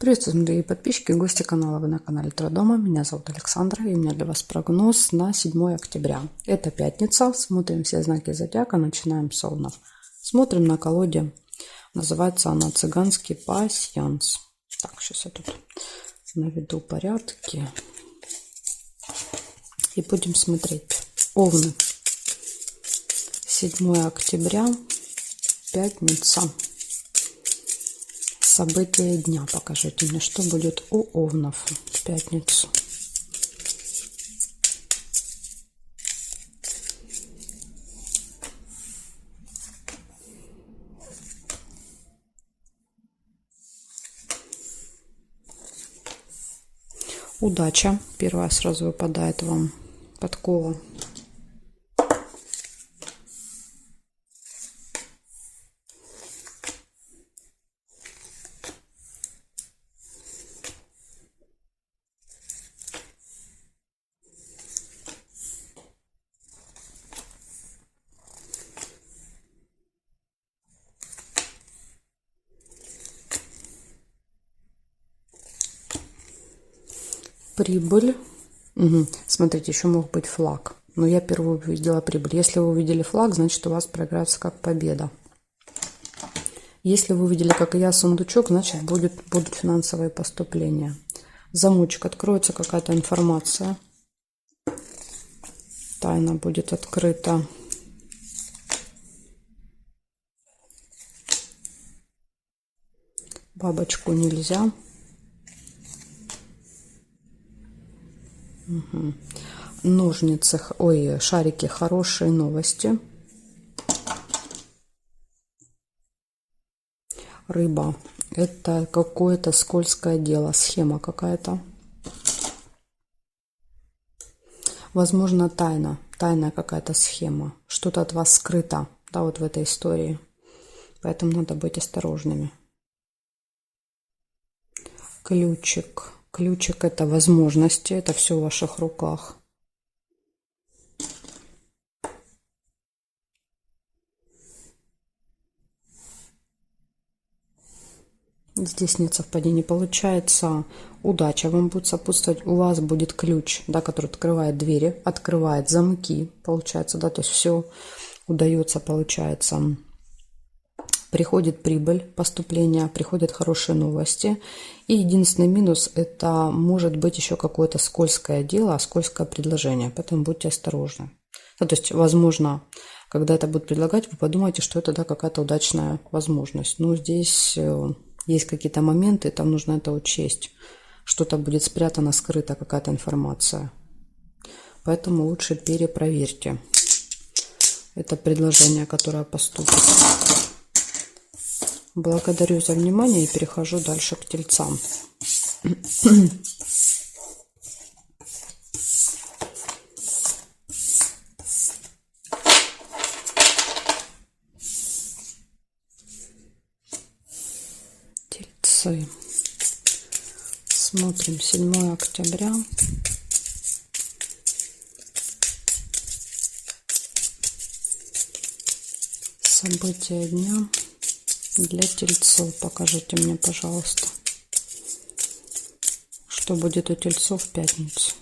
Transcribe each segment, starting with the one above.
Приветствую, дорогие подписчики и гости канала. Вы на канале Трудома. Меня зовут Александра, и у меня для вас прогноз на 7 октября. Это пятница. Смотрим все знаки зодиака. Начинаем с Овнов. Смотрим на колоде. Называется она «Цыганский пасьянс». Так, сейчас я тут наведу порядки. И будем смотреть. Овны. 7 октября. Пятница. События дня. Покажите мне, что будет у Овнов в пятницу. Удача. Первая сразу выпадает вам подкова. Прибыль. Смотрите, еще мог быть флаг. Но я первую увидела прибыль. Если вы увидели флаг, значит у вас проиграется как победа. Если вы увидели, как и я, сундучок, значит будут финансовые поступления. Замочек. Откроется какая-то информация. Тайна будет открыта. Бабочку нельзя. Ножницы, шарики, хорошие новости. Рыба. Это какое-то скользкое дело, схема какая-то. Возможно, тайная какая-то схема. Что-то от вас скрыто, да, вот в этой истории. Поэтому надо быть осторожными. Ключик. Ключик — это возможности, это все в ваших руках. Здесь нет совпадений. Получается, удача вам будет сопутствовать. У вас будет ключ, да, который открывает двери, открывает замки. Получается, да, то есть все удается, получается. Приходит прибыль, поступление, приходят хорошие новости. И единственный минус — это может быть еще какое-то скользкое дело, скользкое предложение. Поэтому будьте осторожны. Ну, то есть, возможно, когда это будут предлагать, вы подумаете, что это, да, какая-то удачная возможность. Но здесь есть какие-то моменты, там нужно это учесть. Что-то будет спрятано, скрыто, какая-то информация. Поэтому лучше перепроверьте это предложение, которое поступит. Благодарю за внимание и перехожу дальше к тельцам. Тельцы. Смотрим 7 октября. События дня. Для тельцов покажите мне, пожалуйста, что будет у тельцов в пятницу.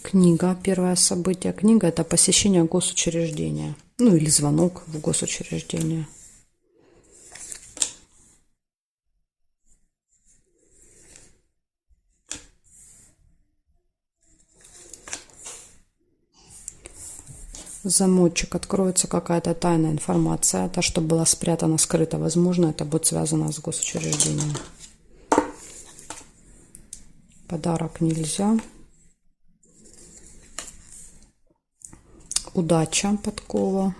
Книга. Первое событие. Книга — это посещение госучреждения. Ну или звонок в госучреждение. Замочек. Откроется какая-то тайная информация. Та, что была спрятана, скрыта. Возможно, это будет связано с госучреждением. Подарок нельзя. Удача. Подкова.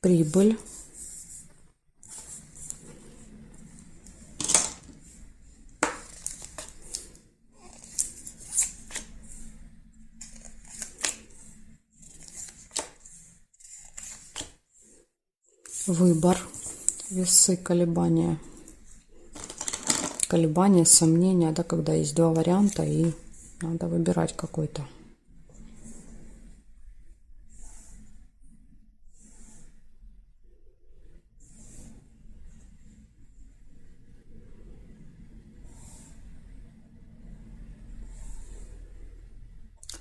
Прибыль. Выбор, весы, колебания. Колебания, сомнения, да, когда есть два варианта и надо выбирать какой-то.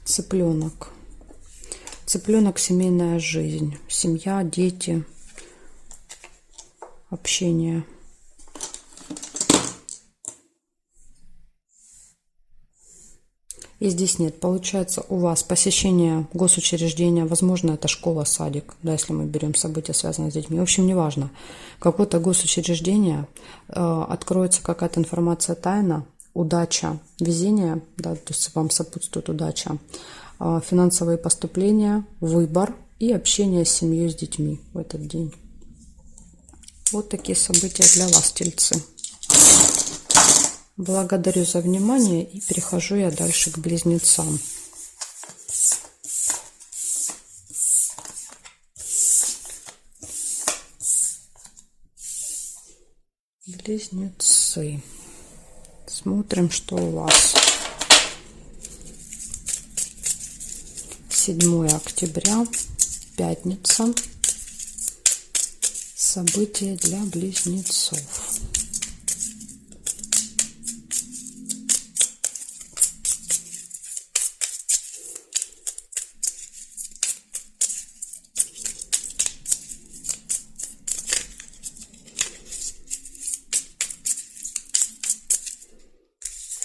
Цыпленок. Цыпленок, семейная жизнь, семья, дети, общение. И здесь нет. Получается, у вас посещение госучреждения, возможно, это школа, садик, да, если мы берем события, связанные с детьми. В общем, неважно. Какое-то госучреждение, откроется какая-то информация тайна, удача, везение, да, то есть вам сопутствует удача, финансовые поступления, выбор и общение с семьей, с детьми в этот день. Вот такие события для вас, тельцы. Благодарю за внимание и перехожу я дальше к близнецам. Близнецы. Смотрим, что у вас. 7 октября, пятница. События для близнецов.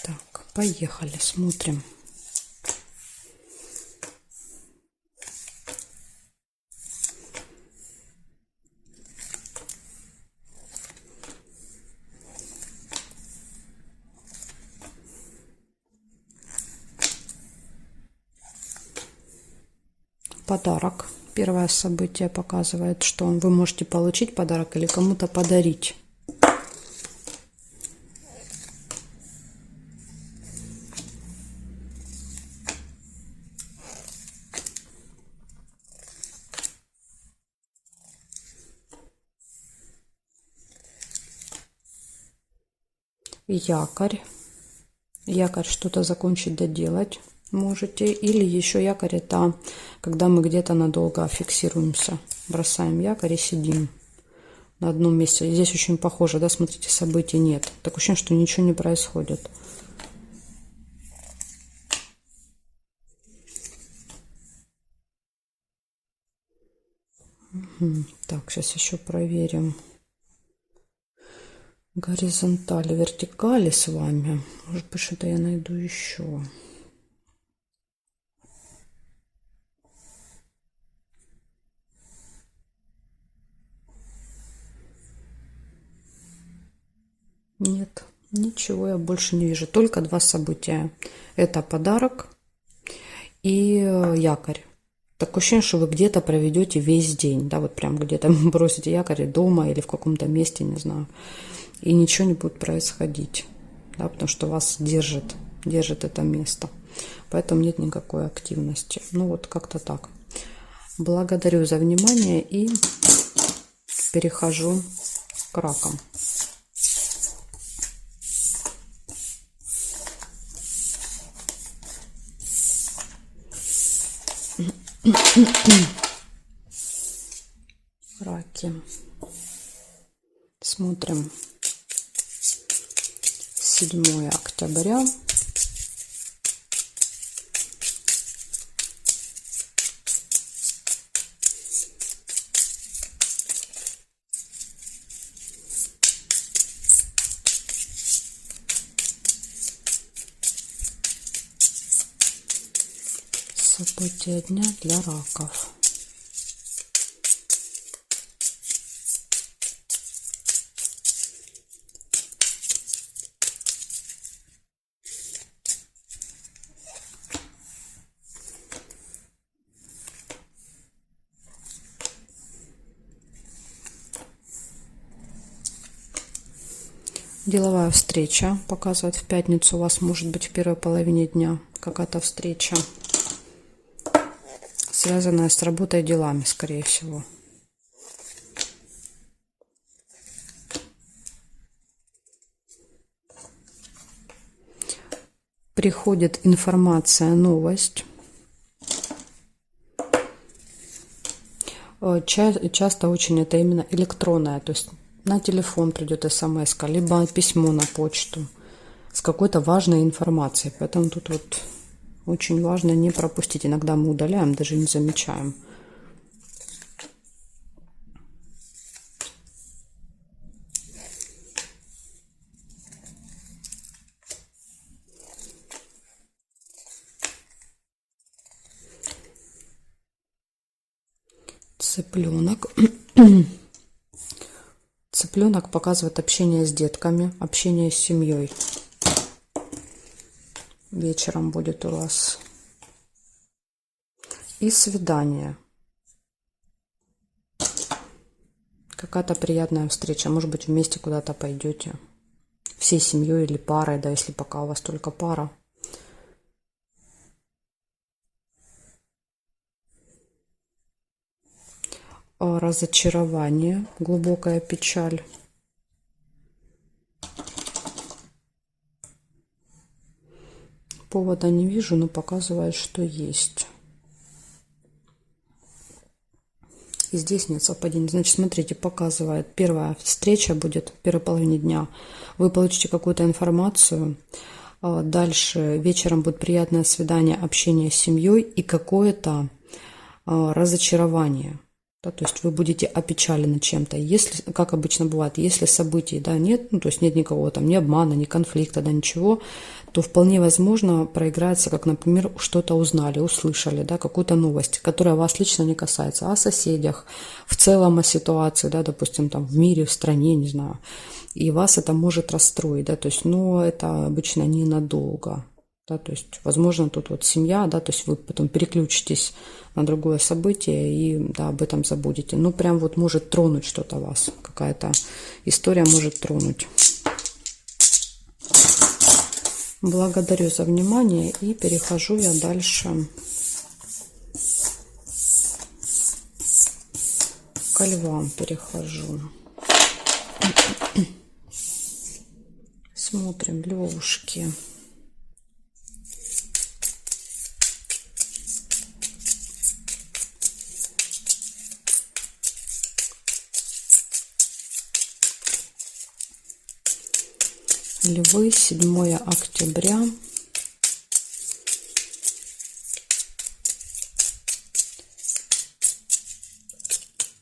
Так, поехали, смотрим. Подарок. Первое событие показывает, что вы можете получить подарок или кому-то подарить. Якорь. Якорь что-то закончить, доделать можете. Или еще якорь — это когда мы где-то надолго фиксируемся. Бросаем якорь и сидим на одном месте. Здесь очень похоже, да, смотрите, событий нет. Такое ощущение, что ничего не происходит. Так, сейчас еще проверим. Горизонтали, вертикали с вами. Может быть, что-то я найду еще. Нет, ничего я больше не вижу. Только два события. Это подарок и якорь. Такое ощущение, что вы где-то проведете весь день. Да, вот прям где-то бросите якорь дома или в каком-то месте, не знаю. И ничего не будет происходить. Да, потому что вас держит это место. Поэтому нет никакой активности. Ну вот как-то так. Благодарю за внимание и перехожу к ракам. Раки. Смотрим. 7 октября. События дня для раков. Деловая встреча показывает, в пятницу у вас может быть в первой половине дня какая-то встреча, связанная с работой и делами, скорее всего. приходит информация, новость. Часто очень это именно электронная, то есть на телефон придет смс, либо письмо на почту с какой-то важной информацией. Поэтому тут вот очень важно не пропустить. Иногда мы удаляем, даже не замечаем. Цыпленок. Цыпленок показывает общение с детками, общение с семьей. Вечером будет у вас. И свидание. Какая-то приятная встреча. Может быть, вместе куда-то пойдете. Всей семьей или парой, да, если пока у вас только пара. Разочарование, глубокая печаль. Повода не вижу, но показывает, что есть. И здесь нет совпадений. Значит, смотрите, показывает, первая встреча будет в первой половине дня. Вы получите какую-то информацию. Дальше вечером будет приятное свидание, общение с семьей и какое-то разочарование. Да, то есть вы будете опечалены чем-то. Если, как обычно бывает, если событий, да, нет, ну, то есть нет никого там, ни обмана, ни конфликта, да, ничего, то вполне возможно проиграется, как, например, что-то узнали, услышали, да, какую-то новость, которая вас лично не касается, о соседях, в целом о ситуации, да, допустим, там в мире, в стране, не знаю, и вас это может расстроить, да, то есть, но это обычно ненадолго. Да, то есть, возможно, тут вот семья, да, то есть вы потом переключитесь на другое событие и, да, об этом забудете. Ну, прям вот может тронуть что-то вас, какая-то история может тронуть. Благодарю за внимание и перехожу я дальше к львам. Перехожу. Смотрим, львушки. Львы, 7 октября.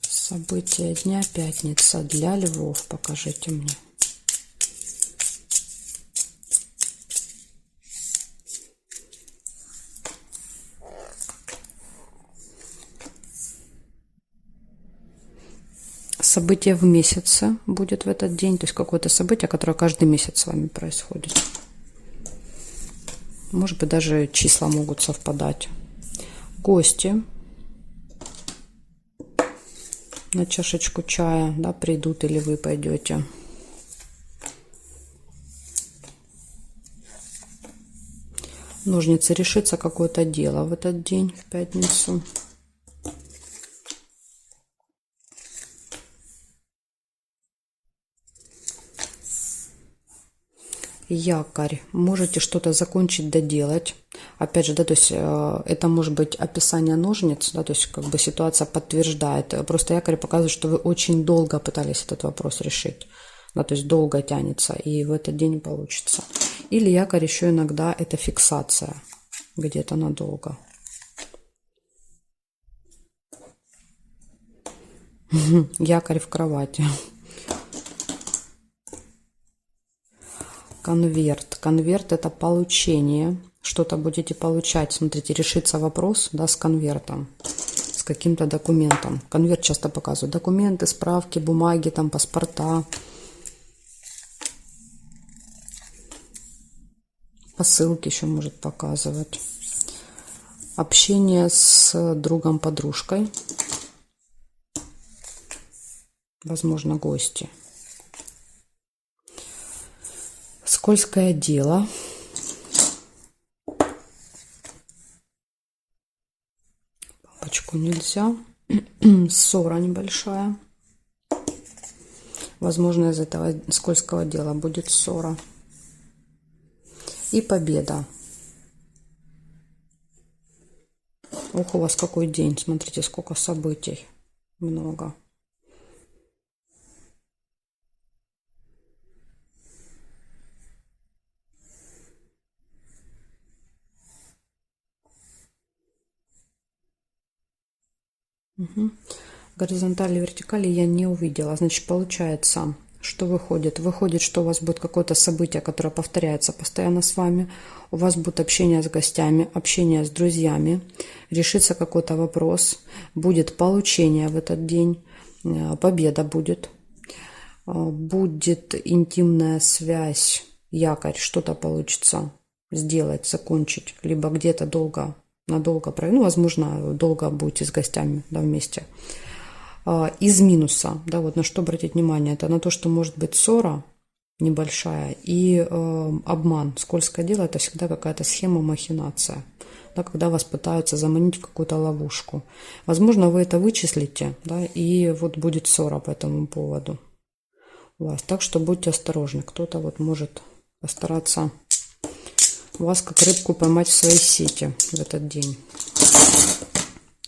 События дня, пятница. Для львов покажите мне. Событие в месяце будет в этот день, то есть какое-то событие, которое каждый месяц с вами происходит. Может быть, даже числа могут совпадать. Гости на чашечку чая, да, придут или вы пойдете. Ножницы, решится какое-то дело в этот день, в пятницу. Якорь. Можете что-то закончить, доделать. Опять же, да, то есть это может быть описание ножниц, да, то есть как бы ситуация подтверждает. Просто якорь показывает, что вы очень долго пытались этот вопрос решить. Да, то есть долго тянется, и в этот день получится. Или якорь еще иногда это фиксация где-то надолго. Якорь в кровати. Конверт. Конверт – это получение. Что-то будете получать. Смотрите, решится вопрос, да, с конвертом, с каким-то документом. Конверт часто показывают. Документы, справки, бумаги, там, паспорта. Посылки еще может показывать. Общение с другом, подружкой. Возможно, гости. Скользкое дело. Папочку нельзя. Ссора небольшая. Возможно, из этого скользкого дела будет ссора. И победа. Ох, у вас какой день. Смотрите, сколько событий. Много. Угу. Горизонтали, вертикали я не увидела. Значит, получается, что выходит? Выходит, что у вас будет какое-то событие, которое повторяется постоянно с вами. У вас будет общение с гостями, общение с друзьями. Решится какой-то вопрос. Будет получение в этот день. Победа будет. Будет интимная связь, якорь, что-то получится сделать, закончить. Либо где-то долго, надолго, ну, возможно, долго будете с гостями, да, вместе. Из минуса, да, вот на что обратить внимание, это на то, что может быть ссора небольшая и обман. Скользкое дело – это всегда какая-то схема, махинация, да, когда вас пытаются заманить в какую-то ловушку. Возможно, вы это вычислите, да, и вот будет ссора по этому поводу у вас. Так что будьте осторожны. Кто-то вот может постараться вас как рыбку поймать в своей сети в этот день.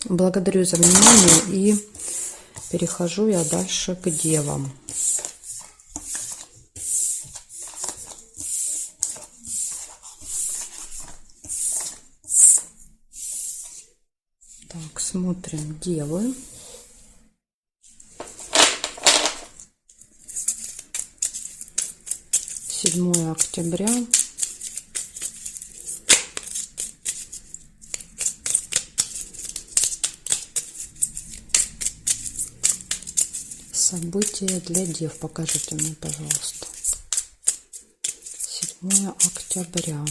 Благодарю за внимание и перехожу я дальше к девам. Так, смотрим девы. Седьмое октября. События для дев. Покажите мне, пожалуйста. 7 октября.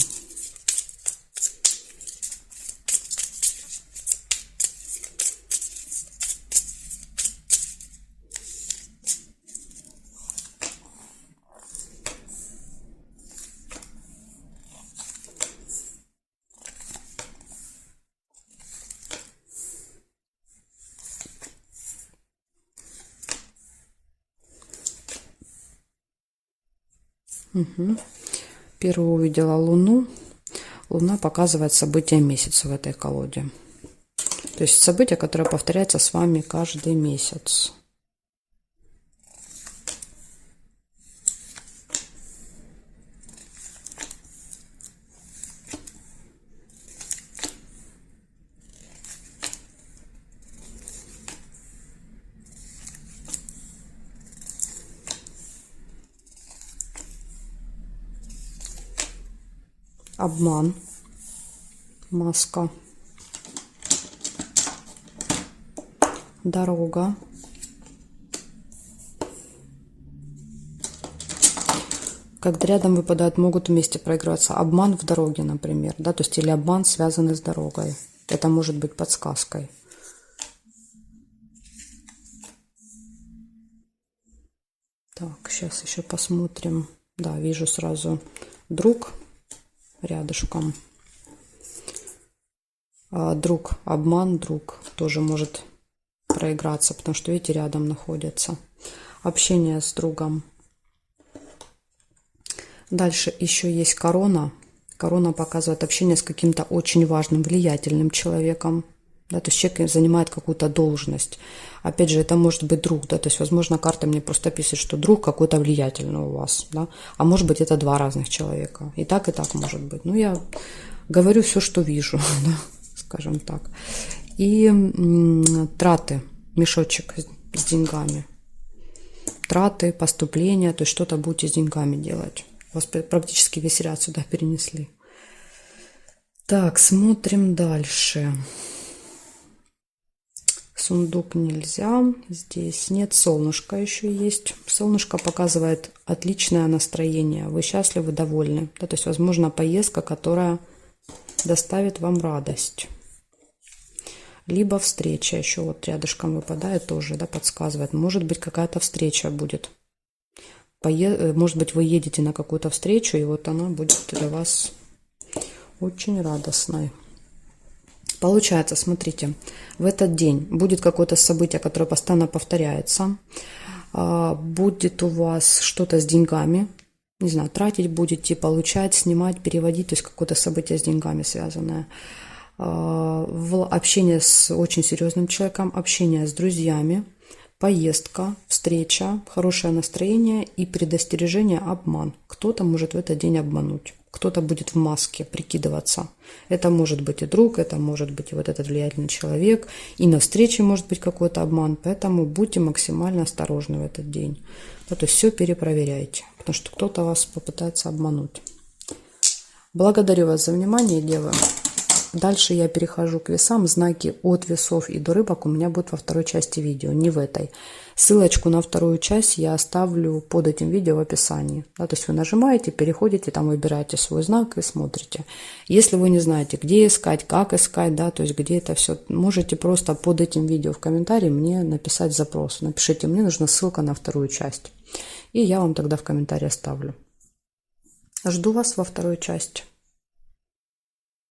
Угу. Первую увидела Луну. Луна показывает события месяца в этой колоде. То есть событие, которое повторяется с вами каждый месяц. Обман, маска, дорога, когда рядом выпадают, могут вместе проигрываться. Обман в дороге, например, да, то есть или обман, связанный с дорогой. Это может быть подсказкой. Так, сейчас еще посмотрим. Да, вижу сразу друг рядышком. Друг, обман, друг тоже может проиграться, потому что, видите, рядом находится. Общение с другом. Дальше еще есть корона. Корона показывает общение с каким-то очень важным, влиятельным человеком. Да, то есть человек занимает какую-то должность. Опять же, это может быть друг, да, то есть, возможно, карта мне просто пишет, что друг какой-то влиятельный у вас, да, а может быть, это два разных человека. И так может быть. Ну, я говорю все, что вижу, да, скажем так. И траты, мешочек с деньгами. Траты, поступления, то есть что-то будете с деньгами делать. Вас практически весь ряд сюда перенесли. Так, смотрим дальше. Сундук нельзя. Здесь нет. Солнышко еще есть. Солнышко показывает отличное настроение. Вы счастливы, довольны. Да, то есть, возможно, поездка, которая доставит вам радость. Либо встреча. Еще вот рядышком выпадает тоже, да, подсказывает. Может быть, какая-то встреча будет. Может быть, вы едете на какую-то встречу, и вот она будет для вас очень радостной. Получается, смотрите, в этот день будет какое-то событие, которое постоянно повторяется. Будет у вас что-то с деньгами. Не знаю, тратить будете, получать, снимать, переводить. То есть какое-то событие с деньгами связанное. общение с очень серьезным человеком, общение с друзьями, поездка, встреча, хорошее настроение и предостережение, обман. Кто-то может в этот день обмануть, кто-то будет в маске прикидываться. Это может быть и друг, это может быть и вот этот влиятельный человек, и на встрече может быть какой-то обман, поэтому будьте максимально осторожны в этот день. То есть все перепроверяйте, потому что кто-то вас попытается обмануть. Благодарю вас за внимание, девы. Дальше я перехожу к весам. Знаки от весов и до рыбок у меня будут во второй части видео, не в этой. Ссылочку на вторую часть я оставлю под этим видео в описании. То есть вы нажимаете, переходите, там выбираете свой знак и смотрите. Если вы не знаете, где искать, как искать, то есть где это все, можете просто под этим видео в комментарии мне написать запрос. Напишите, мне нужна ссылка на вторую часть. И я вам тогда в комментарии оставлю. Жду вас во второй части.